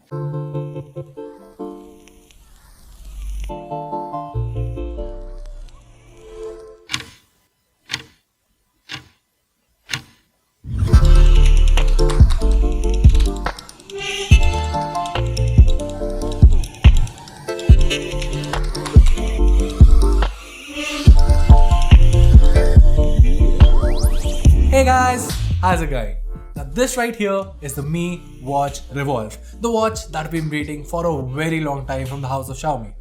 Hey guys, how's it going? Now this right here is the Mi Watch Revolve, the watch that I've been waiting for a very long time from the house of Xiaomi.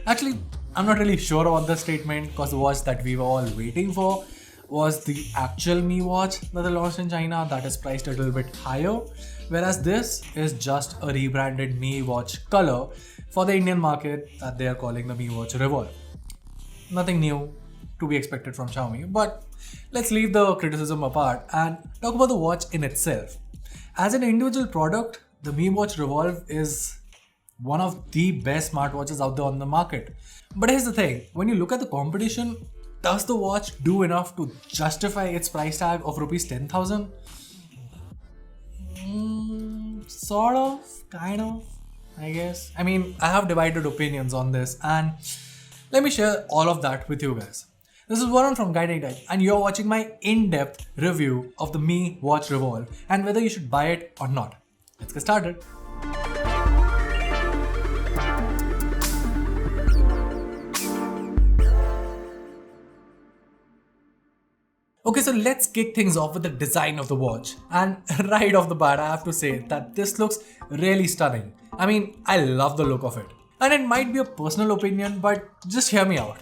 Actually, I'm not really sure about this statement because the watch that we were all waiting for was the actual Mi Watch that they launched in China that is priced a little bit higher, whereas this is just a rebranded Mi Watch color for the Indian market that they are calling the Mi Watch Revolve. Nothing new to be expected from Xiaomi, but let's leave the criticism apart and talk about the watch in itself. As an individual product, the Mi Watch Revolve is one of the best smartwatches out there on the market. But here's the thing, when you look at the competition, does the watch do enough to justify its price tag of rupees 10,000? Sort of, kind of, I guess. I mean, I have divided opinions on this and let me share all of that with you guys. This is Varun from Guiding Tech and you're watching my in-depth review of the Mi Watch Revolve and whether you should buy it or not. Let's get started. Okay, so let's kick things off with the design of the watch. And right off the bat, I have to say that this looks really stunning. I mean, I love the look of it. And it might be a personal opinion, but just hear me out.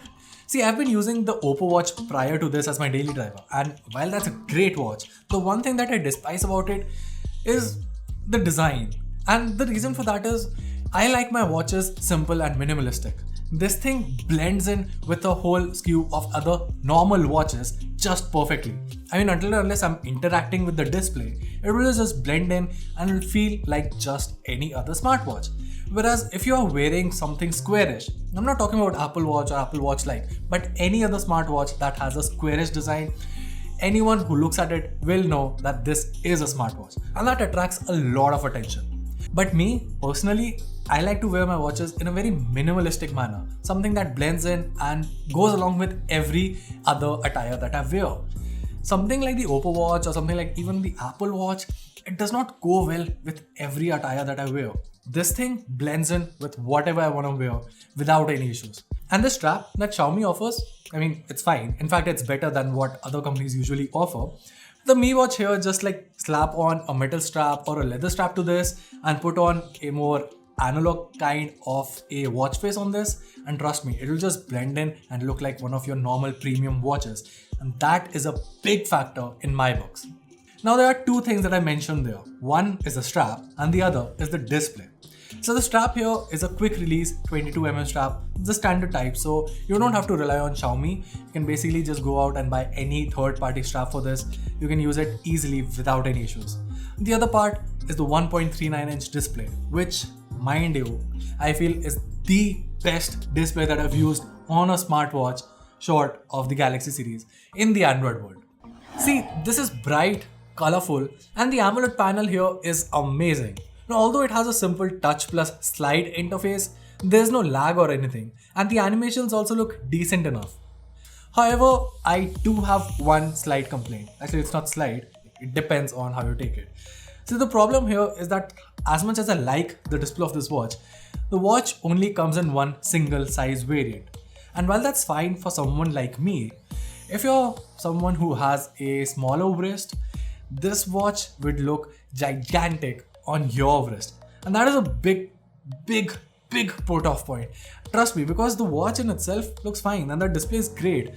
See, I've been using the Oppo watch prior to this as my daily driver, and while that's a great watch, the one thing that I despise about it is the design. And the reason for that is, I like my watches simple and minimalistic. This thing blends in with the whole skew of other normal watches just perfectly. I mean, until and unless I'm interacting with the display, it will just blend in and will feel like just any other smartwatch. Whereas if you are wearing something squarish, I'm not talking about Apple Watch or Apple Watch like, but any other smartwatch that has a squarish design, anyone who looks at it will know that this is a smartwatch and that attracts a lot of attention. But me, personally, I like to wear my watches in a very minimalistic manner, something that blends in and goes along with every other attire that I wear. Something like the Oppo watch or something like even the Apple Watch, it does not go well with every attire that I wear. This thing blends in with whatever I want to wear without any issues. And the strap that Xiaomi offers, I mean, it's fine. In fact, it's better than what other companies usually offer. The Mi Watch here just like slap on a metal strap or a leather strap to this and put on a more analog kind of a watch face on this, and trust me, it will just blend in and look like one of your normal premium watches, and that is a big factor in my books. Now there are two things that I mentioned there. One is the strap and the other is the display. So the strap here is a quick release 22mm strap, the standard type, so you don't have to rely on Xiaomi. You can basically just go out and buy any third-party strap for this. You can use it easily without any issues. The other part is the 1.39-inch display, which, mind you, I feel is the best display that I've used on a smartwatch short of the Galaxy series in the Android world. See, this is bright, colorful, and the AMOLED panel here is amazing. Now, although it has a simple touch plus slide interface, there's no lag or anything, and the animations also look decent enough. However, I do have one slight complaint. Actually, it's not slight, it depends on how you take it. So the problem here is that as much as I like the display of this watch, the watch only comes in one single size variant. And while that's fine for someone like me, if you're someone who has a smaller wrist, this watch would look gigantic on your wrist. And that is a big put off point. Trust me, because the watch in itself looks fine and the display is great.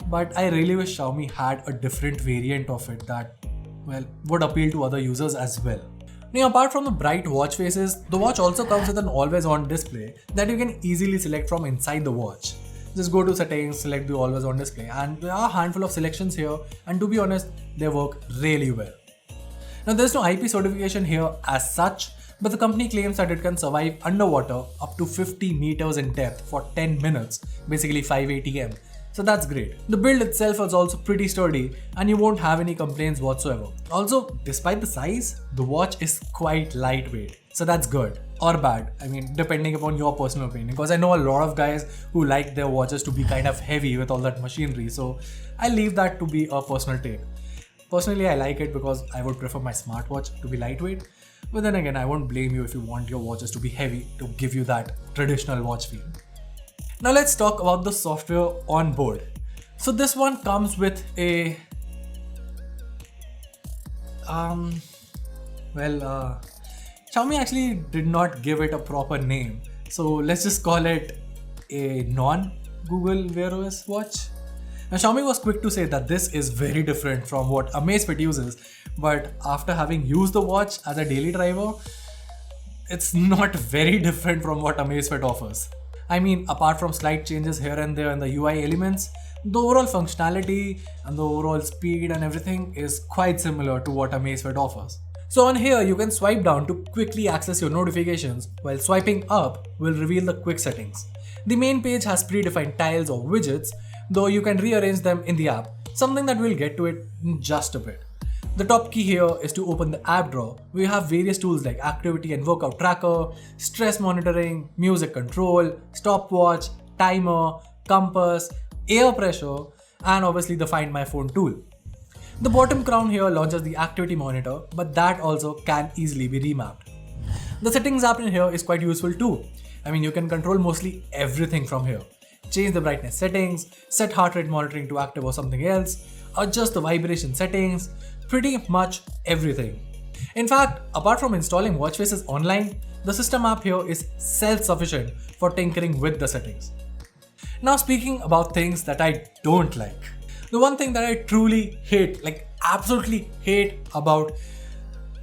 But I really wish Xiaomi had a different variant of it that, well, would appeal to other users as well. Now, apart from the bright watch faces, the watch also comes with an always on display that you can easily select from inside the watch. Just go to settings, select the always on display, and there are a handful of selections here, and to be honest, they work really well. Now, there's no IP certification here as such, but the company claims that it can survive underwater up to 50 meters in depth for 10 minutes, basically 5 ATM. So that's great. The build itself is also pretty sturdy and you won't have any complaints whatsoever. Also, despite the size, the watch is quite lightweight. So that's good or bad. I mean, depending upon your personal opinion. Because I know a lot of guys who like their watches to be kind of heavy with all that machinery. So I leave that to be a personal take. Personally, I like it because I would prefer my smartwatch to be lightweight. But then again, I won't blame you if you want your watches to be heavy to give you that traditional watch feel. Now let's talk about the software on board. So this one comes with a Xiaomi actually did not give it a proper name. So let's just call it a non-Google Wear OS watch. Now Xiaomi was quick to say that this is very different from what Amazfit uses, but after having used the watch as a daily driver, it's not very different from what Amazfit offers. I mean, apart from slight changes here and there in the UI elements, the overall functionality and the overall speed and everything is quite similar to what Amazfit offers. So on here, you can swipe down to quickly access your notifications, while swiping up will reveal the quick settings. The main page has predefined tiles or widgets, though you can rearrange them in the app, something that we'll get to it in just a bit. The top key here is to open the app drawer, where you have various tools like activity and workout tracker, stress monitoring, music control, stopwatch, timer, compass, air pressure, and obviously the Find My Phone tool. The bottom crown here launches the activity monitor, but that also can easily be remapped. The settings app in here is quite useful too. I mean, you can control mostly everything from here. Change the brightness settings, set heart rate monitoring to active or something else, adjust the vibration settings, pretty much everything. In fact, apart from installing watch faces online, the system app here is self-sufficient for tinkering with the settings. Now speaking about things that I don't like. The one thing that I truly hate, like absolutely hate about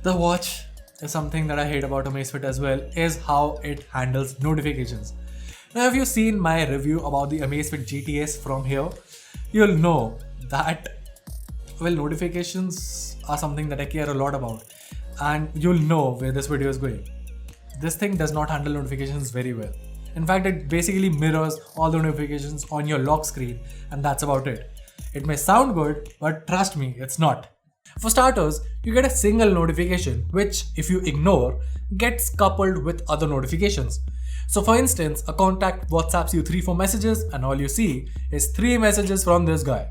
the watch is something that I hate about Amazfit as well, is how it handles notifications. Now if you've seen my review about the Amazfit GTS from here, you'll know that notifications are something that I care a lot about, and you'll know where this video is going. This thing does not handle notifications very well. In fact, it basically mirrors all the notifications on your lock screen, and that's about it. It may sound good, but trust me, it's not. For starters, you get a single notification, which, if you ignore, gets coupled with other notifications. So for instance, a contact WhatsApps you 3-4 messages and all you see is 3 messages from this guy.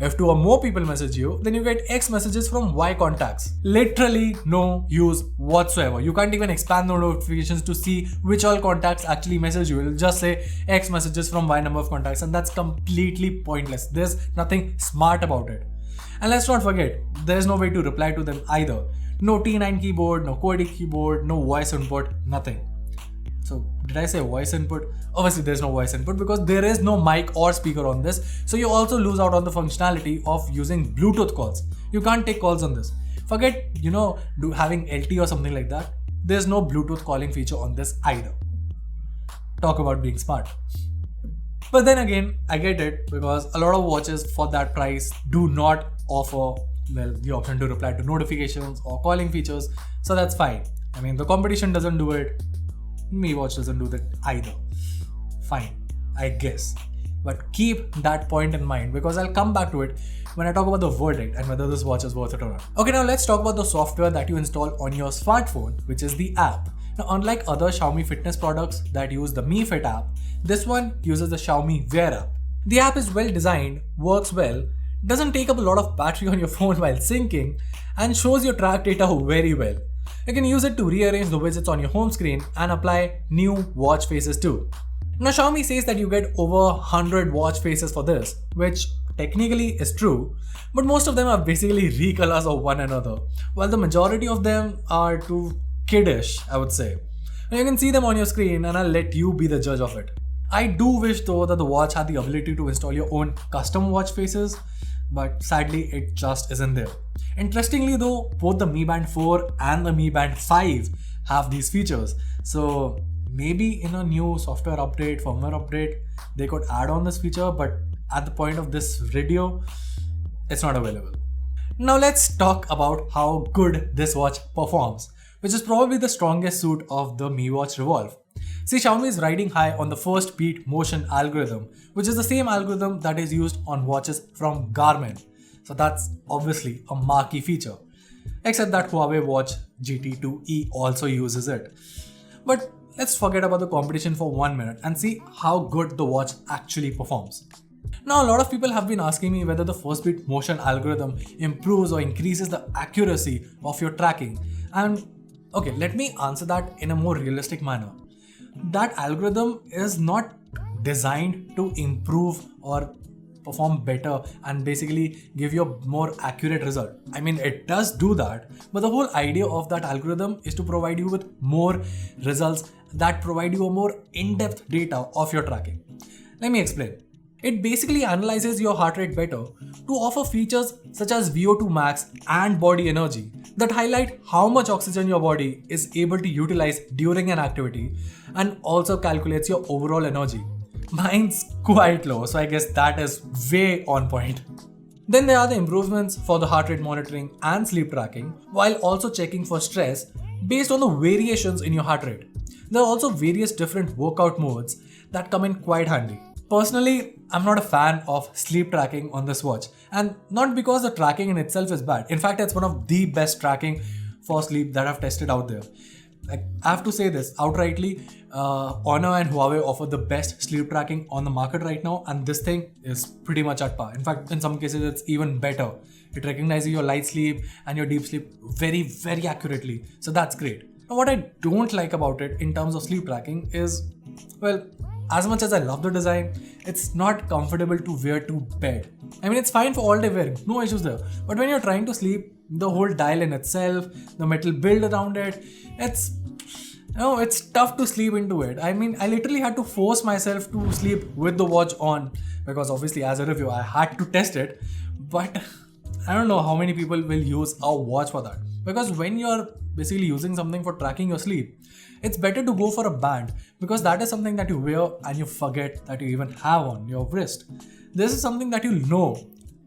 If 2 or more people message you, then you get X messages from Y contacts. Literally no use whatsoever. You can't even expand the notifications to see which all contacts actually message you. It'll just say X messages from Y number of contacts, and that's completely pointless. There's nothing smart about it. And let's not forget, there's no way to reply to them either. No T9 keyboard, no QWERTY keyboard, no voice input, nothing. So did I say voice input? Obviously there's no voice input because there is no mic or speaker on this. So you also lose out on the functionality of using Bluetooth calls. You can't take calls on this. Forget, having LTE or something like that. There's no Bluetooth calling feature on this either. Talk about being smart. But then again, I get it because a lot of watches for that price do not offer the option to reply to notifications or calling features. So that's fine. I mean, the competition doesn't do it. Mi Watch doesn't do that either. Fine, I guess. But keep that point in mind because I'll come back to it when I talk about the verdict and whether this watch is worth it or not. Okay, now let's talk about the software that you install on your smartphone, which is the app. Now, unlike other Xiaomi fitness products that use the Mi Fit app, this one uses the Xiaomi Wear app. The app is well designed, works well, doesn't take up a lot of battery on your phone while syncing, and shows your track data very well. You can use it to rearrange the widgets on your home screen and apply new watch faces too. Now Xiaomi says that you get over 100 watch faces for this, which technically is true, but most of them are basically recolors of one another, while the majority of them are too kiddish, I would say. Now you can see them on your screen and I'll let you be the judge of it. I do wish though that the watch had the ability to install your own custom watch faces, but sadly it just isn't there. Interestingly though, both the Mi Band 4 and the Mi Band 5 have these features. So maybe in a new software update, firmware update, they could add on this feature, but at the point of this video, it's not available. Now let's talk about how good this watch performs, which is probably the strongest suit of the Mi Watch Revolve. See, Xiaomi is riding high on the first beat motion algorithm, which is the same algorithm that is used on watches from Garmin. So that's obviously a marquee feature. Except that Huawei Watch GT2e also uses it. But let's forget about the competition for 1 minute and see how good the watch actually performs. Now, a lot of people have been asking me whether the first beat motion algorithm improves or increases the accuracy of your tracking. And okay, let me answer that in a more realistic manner. That algorithm is not designed to improve or perform better and basically give you a more accurate result. I mean, it does do that, but the whole idea of that algorithm is to provide you with more results that provide you a more in-depth data of your tracking. Let me explain. It basically analyzes your heart rate better to offer features such as VO2 max and body energy that highlight how much oxygen your body is able to utilize during an activity, and also calculates your overall energy. Mine's quite low, so I guess that is way on point. Then there are the improvements for the heart rate monitoring and sleep tracking, while also checking for stress based on the variations in your heart rate. There are also various different workout modes that come in quite handy. Personally, I'm not a fan of sleep tracking on this watch, and not because the tracking in itself is bad. In fact, it's one of the best tracking for sleep that I've tested out there. Like, I have to say this outrightly, Honor and Huawei offer the best sleep tracking on the market right now, and this thing is pretty much at par. In fact, in some cases, it's even better. It recognizes your light sleep and your deep sleep very, very accurately. So that's great. Now, what I don't like about it in terms of sleep tracking is, well, as much as I love the design, it's not comfortable to wear to bed. I mean, it's fine for all day wearing, no issues there. But when you're trying to sleep, the whole dial in itself, the metal build around it, it's tough to sleep into it. I mean, I literally had to force myself to sleep with the watch on, because obviously as a review, I had to test it. But I don't know how many people will use a watch for that. Because when you're basically using something for tracking your sleep, it's better to go for a band, because that is something that you wear and you forget that you even have on your wrist. This is something that you know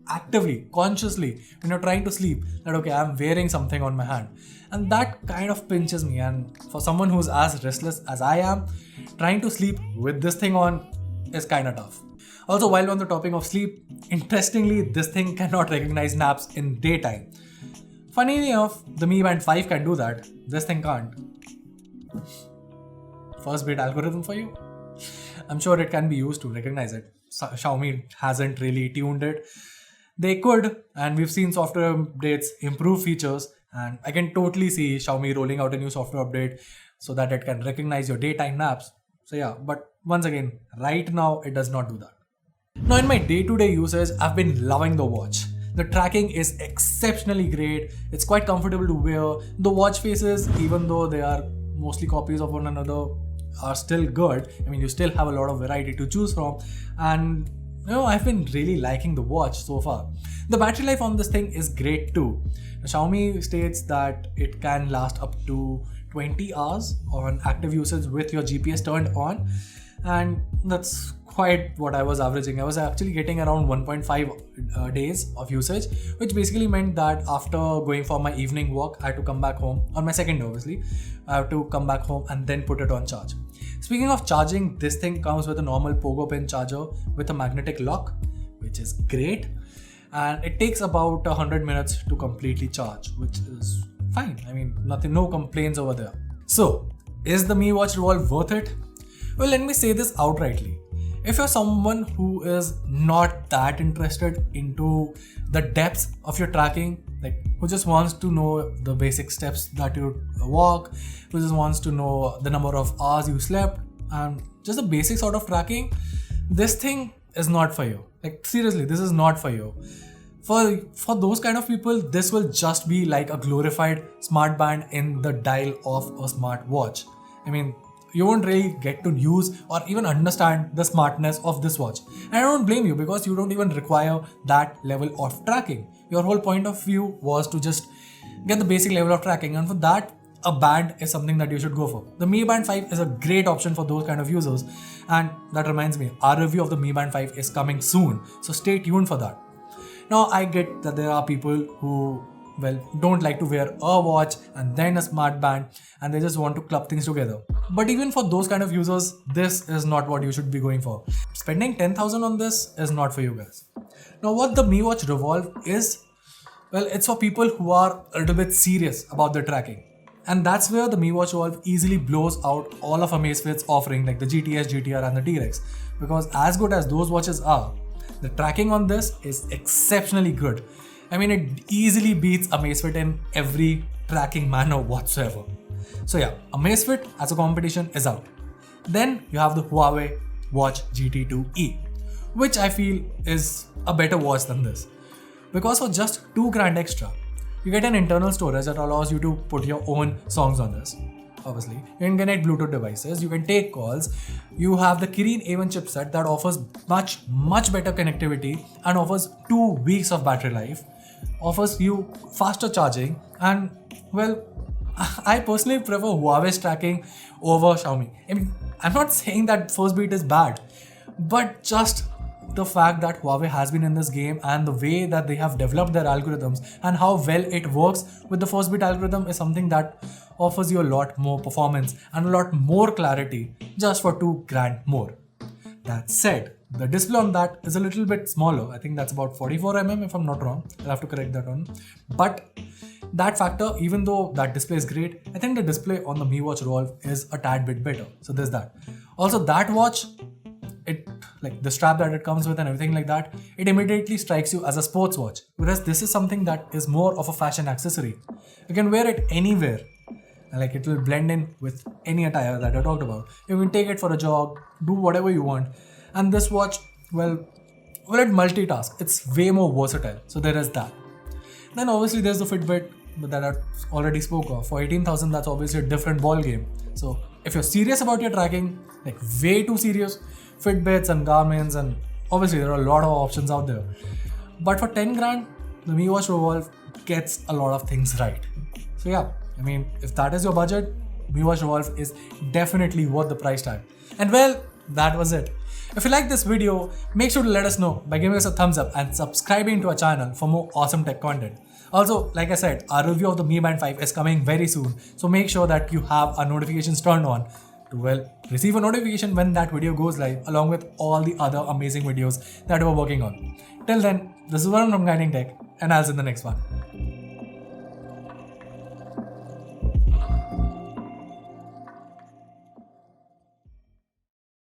actively, consciously, when you're trying to sleep, that okay, I'm wearing something on my hand. And that kind of pinches me. And for someone who's as restless as I am, trying to sleep with this thing on is kind of tough. Also, while on the topic of sleep, interestingly, this thing cannot recognize naps in daytime. Funny enough, the Mi Band 5 can do that. This thing can't. First bit algorithm for you. I'm sure it can be used to recognize it. Xiaomi hasn't really tuned it. They could, and we've seen software updates improve features, and I can totally see Xiaomi rolling out a new software update so that it can recognize your daytime naps. So yeah, but once again, right now it does not do that. Now, in my day-to-day usage, I've been loving the watch. The tracking is exceptionally great. It's quite comfortable to wear. The watch faces, even though they are mostly copies of one another, are still good. I mean, you still have a lot of variety to choose from, and I've been really liking the watch so far. The battery life on this thing is great too. Xiaomi states that it can last up to 20 hours on active usage with your GPS turned on, and that's quite what I was averaging. I was actually getting around 1.5 days of usage, which basically meant that after going for my evening walk, I had to come back home, on my second day obviously, I have to come back home and then put it on charge. Speaking of charging, this thing comes with a normal Pogo Pen charger with a magnetic lock, which is great, and it takes about 100 minutes to completely charge, which is fine. I mean, no complaints over there. So, is the Mi Watch Revolve worth it? Well, let me say this outrightly. If you're someone who is not that interested into the depths of your tracking, like who just wants to know the basic steps that you walk, who just wants to know the number of hours you slept, and just the basic sort of tracking, this thing is not for you. Like seriously, this is not for you. For those kind of people, this will just be like a glorified smart band in the dial of a smart watch. I mean, you won't really get to use or even understand the smartness of this watch. And I don't blame you, because you don't even require that level of tracking. Your whole point of view was to just get the basic level of tracking, and for that, a band is something that you should go for. The Mi Band 5 is a great option for those kind of users. And that reminds me, our review of the Mi Band 5 is coming soon, so stay tuned for that. Now, I get that there are people who don't like to wear a watch and then a smart band, and they just want to club things together. But even for those kind of users, this is not what you should be going for. Spending 10,000 on this is not for you guys. Now, what the Mi Watch Revolve is, Well, it's for people who are a little bit serious about their tracking. And that's where the Mi Watch Evolve easily blows out all of Amazfit's offering like the GTS, GTR and the T-Rex. Because as good as those watches are, the tracking on this is exceptionally good. I mean, it easily beats Amazfit in every tracking manner whatsoever. So yeah, Amazfit as a competition is out. Then you have the Huawei Watch GT2e, which I feel is a better watch than this. Because for just 2 grand extra, you get an internal storage that allows you to put your own songs on this. Obviously, you can connect Bluetooth devices, you can take calls, you have the Kirin A1 chipset that offers much better connectivity and offers 2 weeks of battery life, offers you faster charging, and well, I personally prefer Huawei's tracking over Xiaomi. I mean, I'm not saying that Firstbeat is bad, but just the fact that Huawei has been in this game and the way that they have developed their algorithms and how well it works with the Firstbeat algorithm is something that offers you a lot more performance and a lot more clarity just for 2 grand more. That said, the display on that is a little bit smaller. I think that's about 44mm if I'm not wrong. I'll have to correct that one. But that factor, even though that display is great, I think the display on the Mi Watch Evolve is a tad bit better. So there's that. Also, that watch, it like the strap that it comes with and everything like that, it immediately strikes you as a sports watch. Whereas this is something that is more of a fashion accessory. You can wear it anywhere. And like it will blend in with any attire that I talked about. You can take it for a jog, do whatever you want. And this watch, well, it multitask. It's way more versatile. So there is that. Then obviously there's the Fitbit that I already spoke of. For 18,000, that's obviously a different ball game. So if you're serious about your tracking, like way too serious, Fitbits and Garmin's, and obviously there are a lot of options out there. But for 10 grand, the Mi Watch Evolve gets a lot of things right. So yeah, I mean, if that is your budget, Mi Watch Evolve is definitely worth the price tag. And well, that was it. If you like this video, make sure to let us know by giving us a thumbs up and subscribing to our channel for more awesome tech content. Also, like I said, our review of the Mi Band 5 is coming very soon, so make sure that you have our notifications turned on to, well, receive a notification when that video goes live, along with all the other amazing videos that we're working on. Till then, this is Varun from Guiding Tech, and I'll see you in the next one.